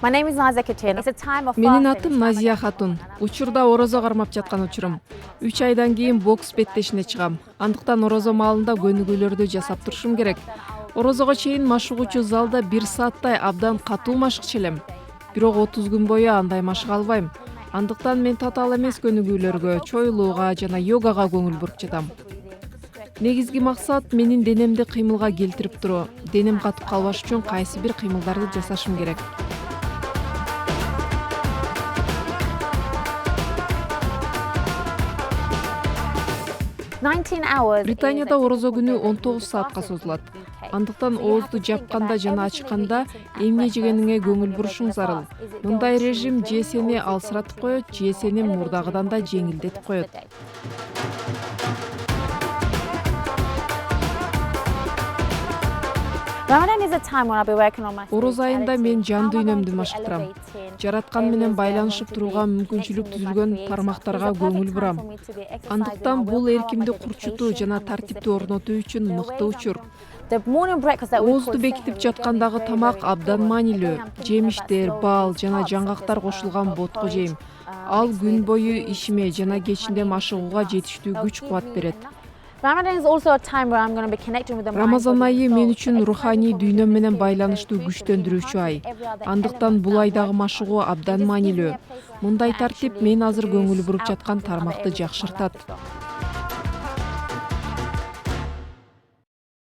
My name is Nazia Katin. It's a time of Менин fasting, атым time I Назия get- Хатун. Учурда орозо кармап жаткан учурум. 3 айдан кийин бокс беттешине чыгам. Андыктан орозо маалында көнүгүүлөрдү жасап турушум керек. Орозого чейин машыгуучу залда 1 сааттай абдан катуу машыкчу элем. Бирок 30 күн бою андай машыга албайм. Андыктан мен татаал эмес көнүгүүлөргө, чойлууга жана йогага көңүл буруп жатам. Негизги максат менин денемди кыймылга келтирип туруу. Денем катып калбаш үчүн кайсы бир кыймылдарды жасашым керек. 19 hours Британияда орозо күнү 19 саатка созулат. Андыктан оозду жапканда жана ачканда эмне жегениңе көңүл бурушуң зарыл. Мындай режим же сени алсыратып коет, же сени мурдагыдан да жеңилдетип коет. Ramadan is a time when I'll be working on my Ороз айында мен жан spirituality. дүйнөмдү машыктырам. Жараткан менен байланышып турууга мүмкүнчүлүк түзүлгөн тармактарга көңүл бурам. Андыктан бул эркимди курчутуу жана тартипти орнотуу үчүн мыкты учур. Оозду бекитип жаткандагы тамак абдан маанилүү. Жемиштер, бал жана жаңгактар кошулган ботко жейм. Ал күн бою ишиме жана кечинде машыгууга жетиштүү күч кубат берет. Рамазан айы мен үчүн руханий дүйнөм менен байланыштуу күчтөндүрүүчү ай. Андыктан бул айдагы машыгуу абдан маанилүү. Мындай тартип мен азыр көңүл буруп жаткан тармакты жакшыртат.